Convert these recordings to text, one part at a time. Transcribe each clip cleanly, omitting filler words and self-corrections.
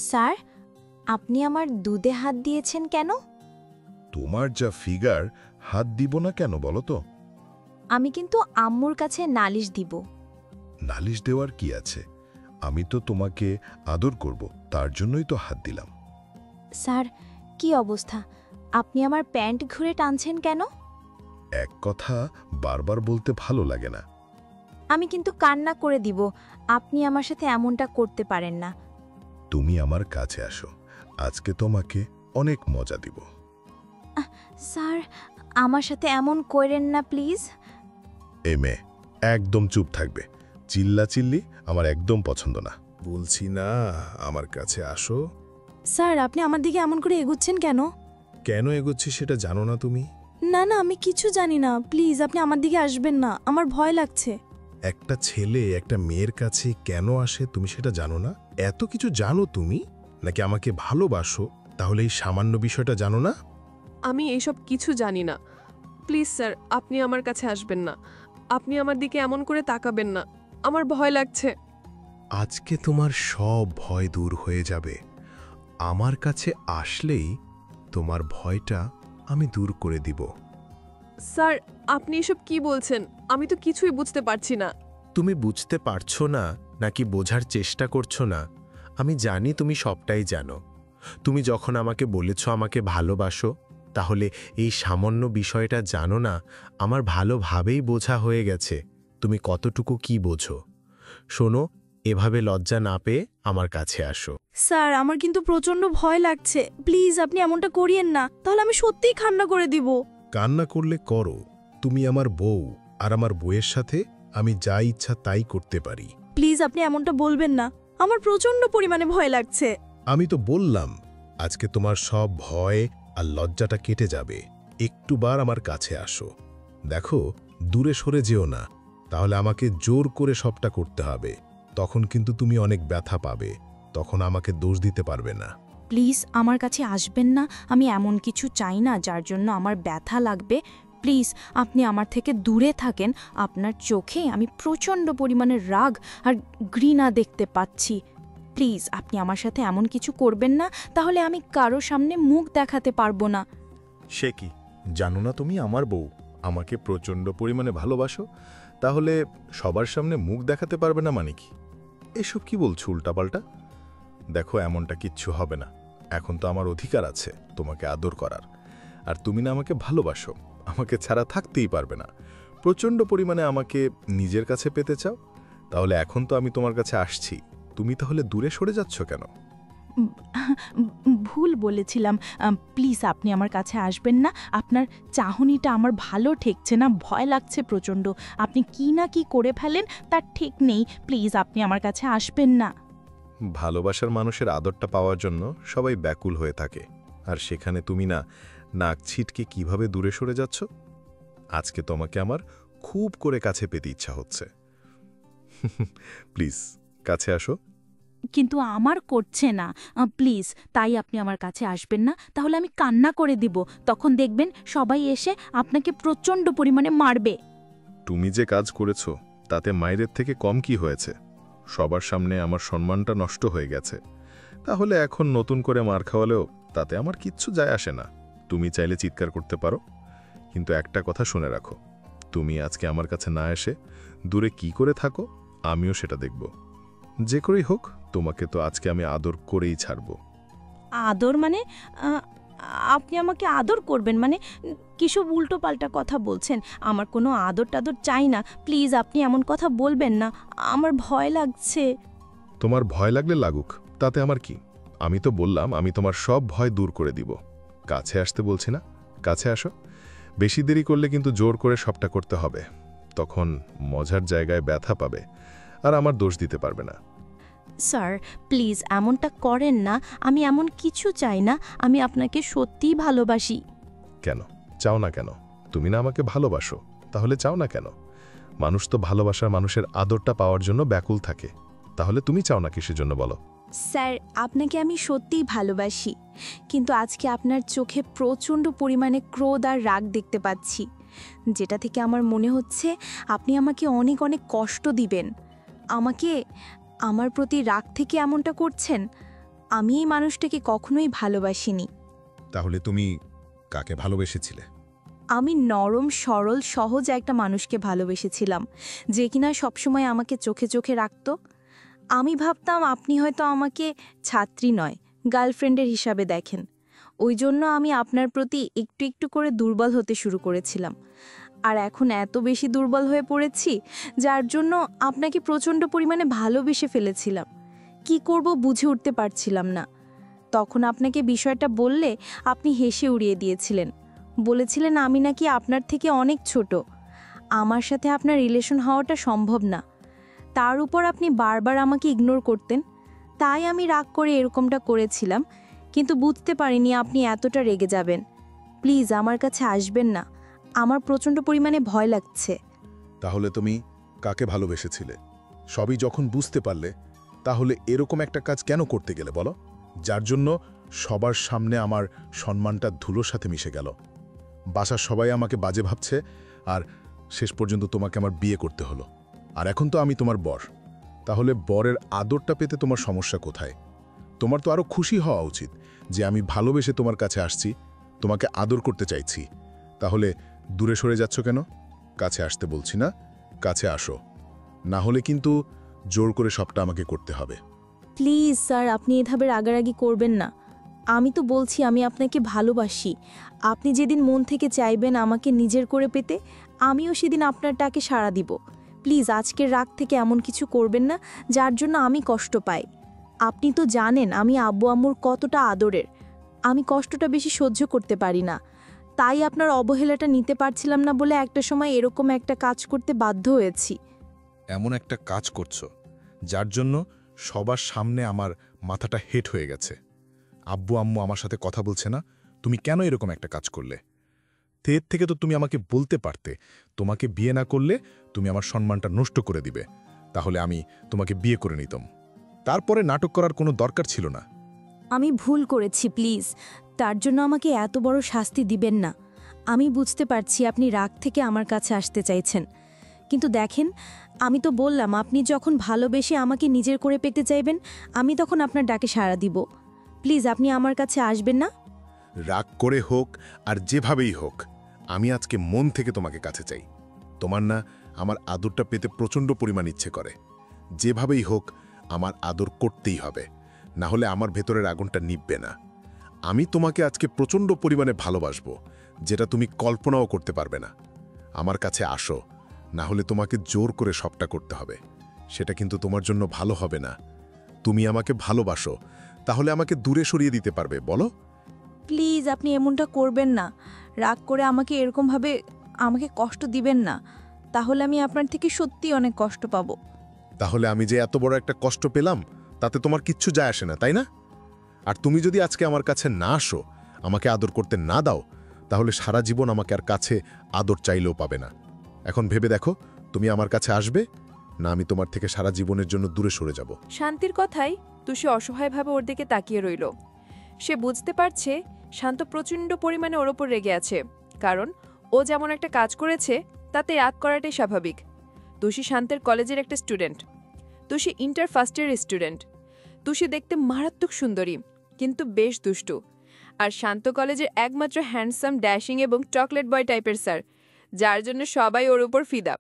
Sir, আপনি আমার দুধে হাত দিয়েছেন কেন? তোমার যা ফিগার, হাত দিব না কেন বলো তো? আমি কিন্তু আম্মুর কাছে নালিশ দিব। নালিশ দেওয়ার কি আছে? আমি তো তোমাকে আদর করব, তার জন্যই তো হাত দিলাম। স্যার, কি অবস্থা? আপনি আমার প্যান্ট ঘুরে টানছেন কেন? এক কথা বারবার বলতে ভালো লাগে না। আমি কিন্তু কান্না করে দিব। আপনি আমার সাথে এমনটা করতে পারেন না। তুমি আমার কাছে আসো, আজকে তোমাকে অনেক মজা দিব। স্যার, আমার সাথে এমন করেন না প্লিজ। এই মেয়ে, একদম চুপ থাকবে। চিল্লাচিল্লি আমার একদম পছন্দ না। বলছি না, আমার কাছে আসো। স্যার, আপনি আমার দিকে এমন করে এগুচ্ছেন কেন? কেন এগোচ্ছি সেটা জানো না তুমি? না না, আমি কিছু জানি না। প্লিজ আপনি আমার দিকে আসবেন না, আমার ভয় লাগছে। একটা ছেলে একটা মেয়ের কাছে কেন আসে তুমি সেটা জানো না? এত কিছু জানো তুমি? নাকি আমাকে ভালোবাসো, তাহলে এই সামান্য বিষয়টা জানো না? আমি এইসব কিছু জানি না। প্লিজ স্যার, আপনি আমার কাছে আসবেন না। আপনি আমার দিকে এমন করে তাকাবেন না, আমার ভয় লাগছে। আজকে তোমার সব ভয় দূর হয়ে যাবে। আমার কাছে আসলেই তোমার ভয়টা আমি দূর করে দিব। স্যার, আপনি এসব কি বলছেন? আমি তো কিছুই বুঝতে পারছি না। তুমি বুঝতে পারছো না নাকি বোঝার চেষ্টা করছো না? আমি জানি তুমি সবটাই জানো। তুমি যখন আমাকে বলেছ আমাকে ভালোবাসো, তাহলে এই সামান্য বিষয়টা জানো না? আমার ভালোভাবেই বোঝা হয়ে গেছে তুমি কতটুকু কি বোঝো। শোনো, এভাবে লজ্জা না পেয়ে আমার কাছে আসো। স্যার, আমার কিন্তু প্রচন্ড ভয় লাগছে। প্লিজ আপনি এমনটা করিয়েন না, তাহলে আমি সত্যিই কান্না করে দিব। কান্না করলে করো, তুমি আমার বউ, আর আমার বউয়ের সাথে আমি যা ইচ্ছা তাই করতে পারি। প্লিজ আপনি এমনটা বলবেন না, আমার প্রচন্ড পরিমাণে ভয় লাগছে। আমি তো বললাম, আজকে তোমার সব ভয় আর লজ্জাটা কেটে যাবে। একটুবার আমার কাছে আসো। দেখো, দূরে সরে যেও না, তাহলে আমাকে জোর করে সবটা করতে হবে। তখন কিন্তু তুমি অনেক ব্যথা পাবে, তখন আমাকে দোষ দিতে পারবে না। প্লিজ আমার কাছে আসবেন না। আমি এমন কিছু চাই না যার জন্য আমার ব্যথা লাগবে। প্লিজ আপনি আমার থেকে দূরে থাকেন। আপনার চোখে আমি প্রচণ্ড পরিমাণে রাগ আর ঘৃণা দেখতে পাচ্ছি। প্লিজ আপনি আমার সাথে এমন কিছু করবেন না, তাহলে আমি কারো সামনে মুখ দেখাতে পারবো না। সে কি, জানো না তুমি আমার বউ? আমাকে প্রচণ্ড পরিমাণে ভালোবাসো, তাহলে সবার সামনে মুখ দেখাতে পারবে না মানে কি? এসব কি বলছো উল্টাপাল্টা? দেখো, এমনটা কিচ্ছু হবে না। এখন তো আমার অধিকার আছে তোমাকে আদর করার। আর তুমি না আমাকে ভালোবাসো, আমাকে ছাড়া থাকতেই পারবে না। প্রচণ্ড পরিমাণে আমাকে নিজের কাছে পেতে চাও। তাহলে এখন তো আমি তোমার কাছে আসছি, তুমি তাহলে দূরে সরে যাচ্ছ কেন? ভুল বলেছিলাম। প্লিজ আপনি আমার কাছে আসবেন না। আপনার চাহনিটা আমার ভালো ঠেকছে না, ভয় লাগছে প্রচণ্ড। আপনি কি না কি করে ফেলেন তার ঠিক নেই। প্লিজ আপনি আমার কাছে আসবেন না। ভালোবাসার মানুষের আদরটা পাওয়ার জন্য সবাই ব্যাকুল হয়ে থাকে, আর সেখানে তুমি না নাক ছিটকে কিভাবে দূরে সরে যাচ্ছ। আজকে তোমাকে আমার খুব করে কাছে পেতে ইচ্ছা হচ্ছে। প্লিজ কাছে আসো। কিন্তু আমার করছে না। প্লিজ, তাই আপনি আমার কাছে আসবেন না, তাহলে আমি কান্না করে দিব। তখন দেখবেন সবাই এসে আপনাকে প্রচণ্ড পরিমাণে মারবে। তুমি যে কাজ করেছ তাতে মায়ের থেকে কম কি হয়েছে? সবার সামনে আমার সম্মানটা নষ্ট হয়ে গেছে। তাহলে এখন নতুন করে মার খাওয়ালেও তাতে আমার কিচ্ছু যায় আসে না। তুমি চাইলে চিৎকার করতে পারো, কিন্তু একটা কথা শুনে রাখো, তুমি আজকে আমার কাছে না এসে দূরে কি করে থাকো আমিও সেটা দেখব। যে করেই হোক, তোমাকে তো আজকে আমি আদর করেই ছাড়ব। আদর মানে? আপনি আমাকে আদর করবেন মানে? কিসব উল্টো পাল্টা কথা বলছেন। আমার কোনো আদর টাদর চাই না। প্লিজ আপনি এমন কথা বলবেন না, আমার ভয় লাগছে। তোমার ভয় লাগলে লাগুক, তাতে আমার কি? আমি তো বললাম আমি তোমার সব ভয় দূর করে দিব। কাছে আসতে বলছি না? কাছে আসো। বেশি দেরি করলে কিন্তু জোর করে সবটা করতে হবে, তখন মজার জায়গায় ব্যথা পাবে, আর আমার দোষ দিতে পারবে না। স্যার প্লিজ এমনটা করেন না। আমি এমন কিছু চাই না। আমি আপনাকে সত্যিই ভালোবাসি। কেন চাও না কেন? তুমি না আমাকে ভালোবাসো, তাহলে চাও না কেন? মানুষ তো ভালোবাসার মানুষের আদরটা পাওয়ার জন্য ব্যাকুল থাকে। তাহলে তুমি চাও না কিসের জন্য বলো? স্যার আপনাকে আমি সত্যিই ভালোবাসি, কিন্তু আজকে আপনার চোখে প্রচণ্ড পরিমাণে ক্রোধ আর রাগ দেখতে পাচ্ছি, যেটা থেকে আমার মনে হচ্ছে আপনি আমাকে অনেক অনেক কষ্ট দিবেন। আমার প্রতি রাগ থেকে এমনটা করছেন। আমি এই মানুষটাকে কখনোই ভালোবাসিনি। তাহলে তুমি কাকে ভালোবেসেছিলে? আমি নরম, সরল, সহজ একটা মানুষকে ভালোবেসেছিলাম, যে কিনা সবসময় আমাকে চোখে চোখে রাখত। আমি ভাবতাম আপনি হয়তো আমাকে ছাত্রী নয়, গার্লফ্রেন্ডের হিসাবে দেখেন। ওই জন্য আমি আপনার প্রতি একটু একটু করে দুর্বল হতে শুরু করেছিলাম। আর এখন এত বেশি দুর্বল হয়ে পড়েছি, যার জন্য আপনাকে প্রচণ্ড পরিমাণে ভালোবেসে ফেলেছিলাম। কি করব বুঝে উঠতে পারছিলাম না। তখন আপনাকে বিষয়টা বললে আপনি হেসে উড়িয়ে দিয়েছিলেন। বলেছিলেন আমি নাকি আপনার থেকে অনেক ছোট, আমার সাথে আপনার রিলেশন হওয়াটা সম্ভব না। তার উপর আপনি বারবার আমাকে ইগনোর করতেন, তাই আমি রাগ করে এরকমটা করেছিলাম। কিন্তু বুঝতে পারিনি আপনি এতটা রেগে যাবেন। প্লিজ আমার কাছে আসবেন না, আমার প্রচণ্ড পরিমাণে ভয় লাগছে। তাহলে তুমি কাকে ভালোবেসেছিলে? সবই যখন বুঝতে পারলে, তাহলে এরকম একটা কাজ কেন করতে গেলে বলো, যার জন্য সবার সামনে আমার সম্মানটা ধুলোর সাথে মিশে গেল। বাসার সবাই আমাকে বাজে ভাবছে, আর শেষ পর্যন্ত তোমাকে আমার বিয়ে করতে হলো। আর এখন তো আমি তোমার বর। তাহলে বরের আদরটা পেতে তোমার সমস্যা কোথায়? তোমার তো আরও খুশি হওয়া উচিত যে আমি ভালোবেসে তোমার কাছে আসছি, তোমাকে আদর করতে চাইছি। তাহলে দূরে সরে যাচ্ছ কেন? কাছে আসতে বলছি না, কাছে আসো, না হলে কিন্তু জোর করে সবটা আমাকে করতে হবে। প্লিজ স্যার, আপনি এভাবে রাগারাগি করবেন না। আমি তো বলছি আমি আপনাকে ভালোবাসি। আপনি যেদিন মন থেকে চাইবেন আমাকে নিজের করে পেতে, আমিও সেদিন আপনার ডাকে সাড়া দিব। প্লিজ আজকের রাগ থেকে এমন কিছু করবেন না যার জন্য আমি কষ্ট পাই। আপনি তো জানেন আমি আব্বু আম্মুর কতটা আদরের। আমি কষ্টটা বেশি সহ্য করতে পারি না, তাই আপনার অবহেলাটা নিতে পারছিলাম না বলে একটা সময় এরকম একটা কাজ করতে বাধ্য হয়েছি। এমন একটা কাজ করছো যার জন্য সবার সামনে আমার মাথাটা হেট হয়ে গেছে। আব্বু আম্মু আমার সাথে কথা বলছে না, তুমি কেন এরকম একটা কাজ করলে? এর থেকে তো তুমি আমাকে বলতে পারতে, তোমাকে বিয়ে না করলে তুমি আমার সম্মানটা নষ্ট করে দিবে, তাহলে আমি তোমাকে বিয়ে করে নিতাম। তারপরে নাটক করার কোনো দরকার ছিল না। আমি ভুল করেছি, প্লিজ তার জন্য আমাকে এত বড় শাস্তি দিবেন না। আমি বুঝতে পারছি আপনি রাগ থেকে আমার কাছে আসতে চাইছেন, কিন্তু দেখেন আমি তো বললাম আপনি যখন ভালোবেসে আমাকে নিজের করে পেতে চাইবেন, আমি তখন আপনার ডাকে সাড়া দিব। প্লিজ আপনি আমার কাছে আসবেন না। রাগ করে হোক আর যেভাবেই হোক, আমি আজকে মন থেকে তোমাকে কাছে চাই। তোমার না আমার আদরটা পেতে প্রচণ্ড পরিমাণ ইচ্ছে করে। যেভাবেই হোক আমার আদর করতেই হবে, না হলে আমার ভেতরের আগুনটা নিভবে না। আমি তোমাকে আজকে প্রচণ্ড পরিমাণে ভালোবাসবো, যেটা তুমি কল্পনাও করতে পারবে না। আমার কাছে আসো, না হলে তোমাকে জোর করে সবটা করতে হবে। সেটা কিন্তু তোমার জন্য ভালো হবে না। তুমি আমাকে ভালোবাসো, তাহলে আমাকে দূরে সরিয়ে দিতে পারবে বলো? প্লিজ আপনি এমনটা করবেন না। রাগ করে আমাকে এরকমভাবে আমাকে কষ্ট দিবেন না, তাহলে আমি আপনার থেকে সত্যিই অনেক কষ্ট পাবো। তাহলে আমি যে এত বড় একটা কষ্ট পেলাম, তাতে তোমার কিচ্ছু যায় আসে না, তাই না? আর তুমি যদি আজকে আমার কাছে না আসো, আমাকে আদর করতে না দাও, তাহলে সারা জীবন আমাকে আর কাছে আদর চাইলেও পাবে না। এখন ভেবে দেখো, তুমি আমার কাছে আসবে, না আমি তোমার থেকে সারা জীবনের জন্য দূরে সরে যাব। শান্তির কথাই তুষি অসহায়ভাবে ওর দিকে তাকিয়ে রইল। সে বুঝতে পারছে শান্ত প্রচণ্ড পরিমাণে ওর ওপর রেগে আছে, কারণ ও যেমন একটা কাজ করেছে তাতে রাগ করাটাই স্বাভাবিক। তুষি শান্তের কলেজের একটা student. Tushi inter first year student. Tushi দেখতে মারাত্মক সুন্দরী, কিন্তু বেশ দুষ্টু। আর শান্ত কলেজের একমাত্র হ্যান্ডসাম, ড্যাশিং এবং চকলেট বয় টাইপের স্যার, যার জন্য সবাই ওর উপর ফিদা।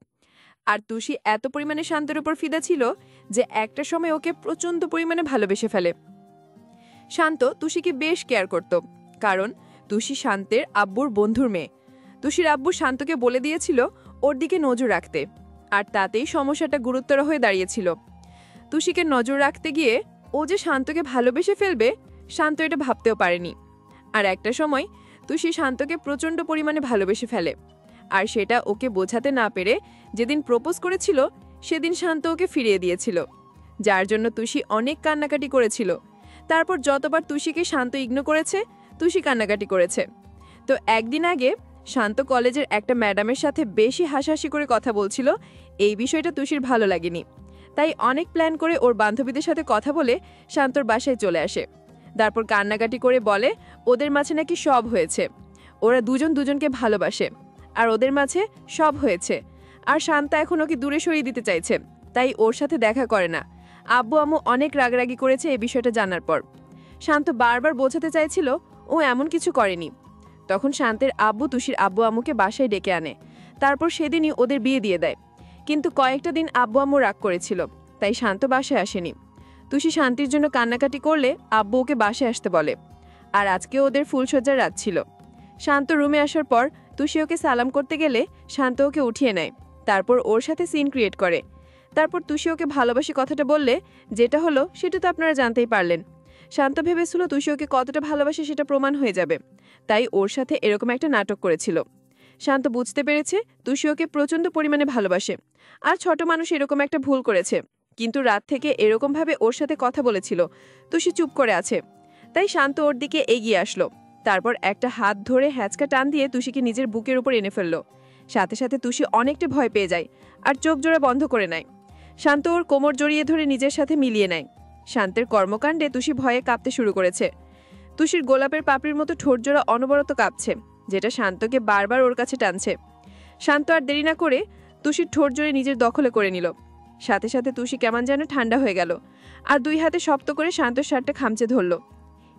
আর তুষি এত পরিমাণে শান্তের উপর ফিদা ছিল যে একটা সময় ওকে প্রচণ্ড পরিমাণে ভালোবেসে ফেলে। শান্ত তুষিকে বেশ কেয়ার করত, কারণ তুষি শান্তের আব্বুর বন্ধুর মেয়ে। তুষির আব্বু শান্তকে বলে দিয়েছিল ওর দিকে নজর রাখতে, আর তাতেই সমস্যাটা গুরুতর হয়ে দাঁড়িয়েছিল। তুষিকে নজর রাখতে গিয়ে ও যে শান্তকে ভালোবেসে ফেলবে, শান্ত এটা ভাবতেও পারেনি। আর একটা সময় তুষি শান্তকে প্রচণ্ড পরিমাণে ভালোবেসে ফেলে, আর সেটা ওকে বোঝাতে না পেরে যেদিন প্রপোজ করেছিল সেদিন শান্ত ওকে ফিরিয়ে দিয়েছিল, যার জন্য তুষি অনেক কান্নাকাটি করেছিল। তারপর যতবার তুষিকে শান্ত ইগনোর করেছে, তুষি কান্নাকাটি করেছে। তো একদিন আগে শান্ত কলেজের একটা ম্যাডামের সাথে বেশি হাসাহাসি করে কথা বলছিল। এই বিষয়টা তুষির ভালো লাগেনি, তাই অনেক প্ল্যান করে ওর বান্ধবীদের সাথে কথা বলে শান্তর বাসায় চলে আসে। তারপর কান্নাকাটি করে বলে ওদের মাঝে নাকি সব হয়েছে, ওরা দুজন দুজনকে ভালোবাসে, আর ওদের মাঝে সব হয়েছে। আর শান্তা এখন ওকে দূরে সরিয়ে দিতে চাইছে, তাই ওর সাথে দেখা করে না। আব্বু আম্মু অনেক রাগারাগি করেছে এই বিষয়টা জানার পর। শান্ত বারবার বোঝাতে চাইছিল ও এমন কিছু করেনি। তখন শান্তের আব্বু তুষির আব্বু আম্মুকে বাসায় ডেকে আনে। তারপর সেদিনই ওদের বিয়ে দিয়ে দেয়। কিন্তু কয়েকটা দিন আব্বু আম্মু রাগ করেছিল, তাই শান্ত বাসায় আসেনি। তুষি শান্তির জন্য কান্নাকাটি করলে আব্বু ওকে বাসায় আসতে বলে। আর আজকে ওদের ফুলসজ্জার রাত ছিল। শান্ত রুমে আসার পর তুষি ওকে সালাম করতে গেলে শান্ত ওকে উঠিয়ে নেয়। তারপর ওর সাথে সিন ক্রিয়েট করে। তারপর তুষি ওকে ভালোবাসি কথাটা বললে যেটা হলো সেটা তো আপনারা জানতেই পারলেন। শান্ত ভেবেছিল তুষি ওকে কতটা ভালোবাসে সেটা প্রমাণ হয়ে যাবে, তাই ওর সাথে এরকম একটা নাটক করেছিল। শান্ত বুঝতে পেরেছে তুষি ওকে প্রচণ্ড পরিমাণে ভালোবাসে, আর ছোট মানুষ এরকম একটা ভুল করেছে। কিন্তু রাত থেকে এরকমভাবে ওর সাথে কথা বলেছিল, তুষি চুপ করে আছে। তাই শান্ত ওর দিকে এগিয়ে আসলো। তারপর একটা হাত ধরে হ্যাঁচকা টান দিয়ে তুষিকে নিজের বুকের উপর এনে ফেলল। সাথে সাথে তুষি অনেকটা ভয় পেয়ে যায় আর চোখ জোড়া বন্ধ করে নেয়। শান্ত ওর কোমর জড়িয়ে ধরে নিজের সাথে মিলিয়ে নেয়। শান্তের কর্মকাণ্ডে তুষি ভয়ে কাঁপতে শুরু করেছে। তুষির গোলাপের পাপড়ির মতো ঠোঁট জোড়া অনবরত কাঁপছে, যেটা শান্তকে বারবার ওর কাছে টানছে। শান্ত আর দেরি না করে তুষির ঠোঁট জোড়ে নিজের দখলে করে নিল। সাথে সাথে তুষি কেমন যেন ঠান্ডা হয়ে গেল আর দুই হাতে শক্ত করে শান্তর শার্টটা খামচে ধরল।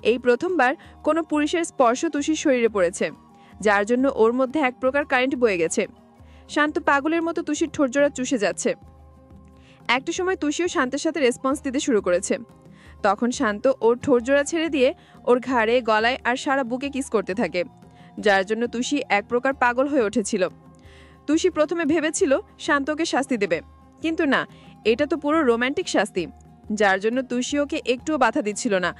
এই প্রথমবার কোনো পুরুষের স্পর্শ তুষির শরীরে পড়েছে, যার জন্য ওর মধ্যে এক প্রকার কারেন্ট বয়ে গেছে। শান্ত পাগলের মতো তুষির ঠোঁট জোড়া চুষে যাচ্ছে। একটা সময় তুষিও শান্তের সাথে রেসপন্স দিতে শুরু করেছে। তখন শান্ত ওর ঠোঁট জোড়া ছেড়ে দিয়ে ওর ঘাড়ে, গলায় আর সারা বুকে কিস করতে থাকে, যার জন্য তুষি এক প্রকার পাগল হয়ে উঠেছিল। তুষি প্রথমে ভেবেছিল শান্তকে শাস্তি দেবে, কিন্তু না, এটা তো পুরো রোম্যান্টিক শাস্তি, যার জন্য তুষি ওকে একটুও বাধা দিচ্ছিল না,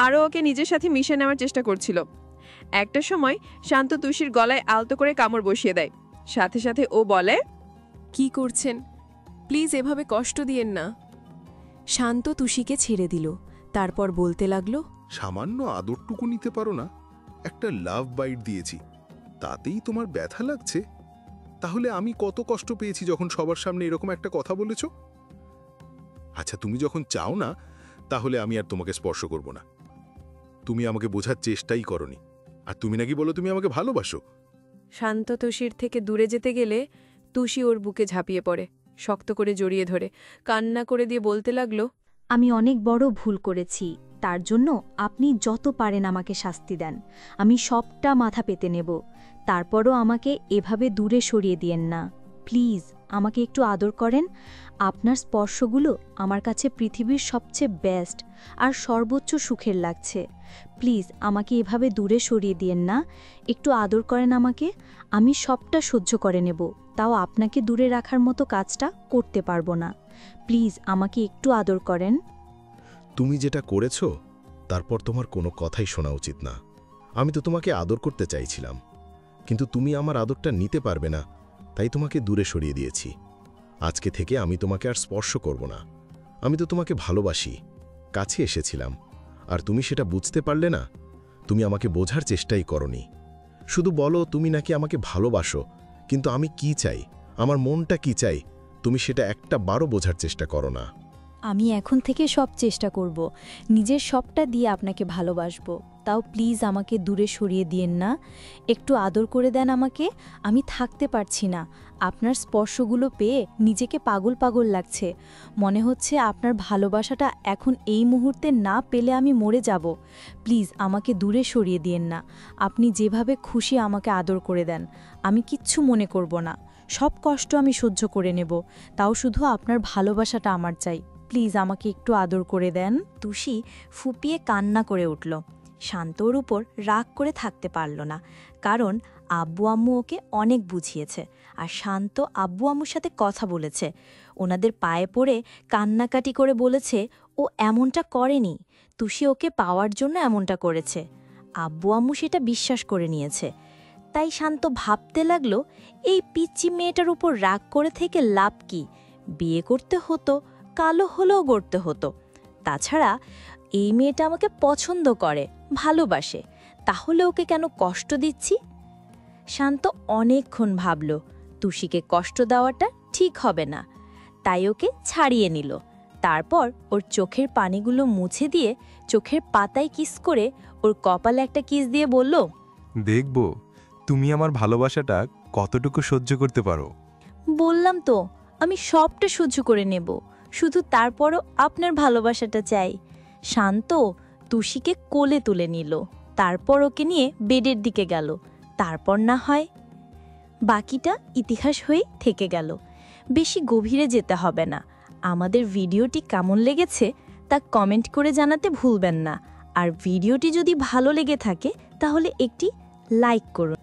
আরও ওকে নিজের সাথে মিশে নেওয়ার চেষ্টা করছিল। একটা সময় শান্ত তুষির গলায় আলতো করে কামড় বসিয়ে দেয়। সাথে সাথে ও বলে, কি করছেন? প্লিজ এভাবে কষ্ট দিয়েন না। শান্ত তুষিকে ছেড়ে দিল। তারপর বলতে লাগলো, সামান্য আদরটুকু নিতে পারো না? একটা লাভ বাইট দিয়েছি, তাতেই তোমার ব্যথা লাগছে? তাহলে আমি কত কষ্ট পেয়েছি যখন সবার সামনে এরকম একটা কথা বলেছ? আচ্ছা, তুমি যখন চাও না, তাহলে আমি আর তোমাকে স্পর্শ করব না। তুমি আমাকে বোঝার চেষ্টাই করনি, আর তুমি নাকি বলো তুমি আমাকে ভালোবাসো। শান্ত তুষির থেকে দূরে যেতে গেলে তুষি ওর বুকে ঝাঁপিয়ে পড়ে, শক্ত করে জড়িয়ে ধরে কান্না করে দিয়ে বলতে লাগলো, আমি অনেক বড় ভুল করেছি, তার জন্য আপনি যত পারেন আমাকে শাস্তি দেন, আমি সবটা মাথা পেতে নেব। তারপরও আমাকে এভাবে দূরে সরিয়ে দিয়েন না। প্লিজ আমাকে একটু আদর করেন। আপনার স্পর্শগুলো আমার কাছে পৃথিবীর সবচেয়ে বেস্ট আর সর্বোচ্চ সুখের লাগছে। প্লিজ আমাকে এভাবে দূরে সরিয়ে দিয়েন না, একটু আদর করেন আমাকে। আমি সবটা সহ্য করে নেব, তাও আপনাকে দূরে রাখার মতো কাজটা করতে পারবো না। প্লিজ আমাকে একটু আদর করেন। তুমি যেটা করেছো তারপর তোমার কোনো কথাই শোনা উচিত না। আমি তো তোমাকে আদর করতে চাইছিলাম, কিন্তু তুমি আমার আদরটা নিতে পারবে না, তাই তোমাকে দূরে সরিয়ে দিয়েছি। আজকে থেকে আমি তোমাকে আর স্পর্শ করব না। আমি তো তোমাকে ভালোবাসি, কাছে এসেছিলাম, আর তুমি সেটা বুঝতে পারলে না। তুমি আমাকে বোঝার চেষ্টাই করনি। শুধু বলো তুমি নাকি আমাকে ভালোবাসো, কিন্তু আমি কি চাই, আমার মনটা কি চাই, তুমি সেটা একটা বারও বোঝার চেষ্টা করো না। আমি এখন থেকে সব চেষ্টা করব, নিজের সবটা দিয়ে আপনাকে ভালোবাসবো। তাও প্লিজ আমাকে দূরে সরিয়ে দিয়েন না, একটু আদর করে দেন আমাকে। আমি থাকতে পারছি না, আপনার স্পর্শগুলো পেয়ে নিজেকে পাগল পাগল লাগছে। মনে হচ্ছে আপনার ভালোবাসাটা এখন এই মুহূর্তে না পেলে আমি মরে যাব। প্লিজ আমাকে দূরে সরিয়ে দিয়েন না। আপনি যেভাবে খুশি আমাকে আদর করে দেন, আমি কিচ্ছু মনে করব না। সব কষ্ট আমি সহ্য করে নেব, তাও শুধু আপনার ভালোবাসাটা আমার চাই। প্লিজ আমাকে একটু আদর করে দেন। তুষি ফুপিয়ে কান্না করে উঠল। শান্তর উপর রাগ করে থাকতে পারল না, কারণ আব্বু আম্মু ওকে অনেক বুঝিয়েছে, আর শান্ত আব্বু আম্মুর সাথে কথা বলেছে, ওনাদের পায়ে পড়ে কান্নাকাটি করে বলেছে ও এমনটা করেনি, তুষি ওকে পাওয়ার জন্য এমনটা করেছে। আব্বু আম্মু সেটা বিশ্বাস করে নিয়েছে। তাই শান্ত ভাবতে লাগলো, এই পিচ্চি মেয়েটার উপর রাগ করে থেকে লাভ কি? বিয়ে করতে হতো, কালো হলেও গড়তে হতো। তাছাড়া এই মেয়েটা আমাকে পছন্দ করে, ভালোবাসে, তাহলে ওকে কেন কষ্ট দিচ্ছি? শান্ত অনেকক্ষণ ভাবল তুষিকে কষ্ট দেওয়াটা ঠিক হবে না, তাই ওকে ছাড়িয়ে নিল। তারপর ওর চোখের পানিগুলো মুছে দিয়ে চোখের পাতায় কিস করে ওর কপালে একটা কিস দিয়ে বলল, দেখব তুমি আমার ভালোবাসাটা কতটুকু সহ্য করতে পারো। বললাম তো আমি সবটা সহ্য করে নেব, শুধু তারপরও আপনার ভালোবাসাটা চাই। শান্ত, তুষিকে কোলে তুলে নিল, তারপর ওকে নিয়ে বেডের দিকে গেল। তারপর না হয় বাকিটা ইতিহাস হয়েই থেকে গেল। বেশি গভীরে যেতে হবে না। আমাদের ভিডিওটি কেমন লেগেছে তা কমেন্ট করে জানাতে ভুলবেন না। আর ভিডিওটি যদি ভালো লেগে থাকে তাহলে একটি লাইক করুন।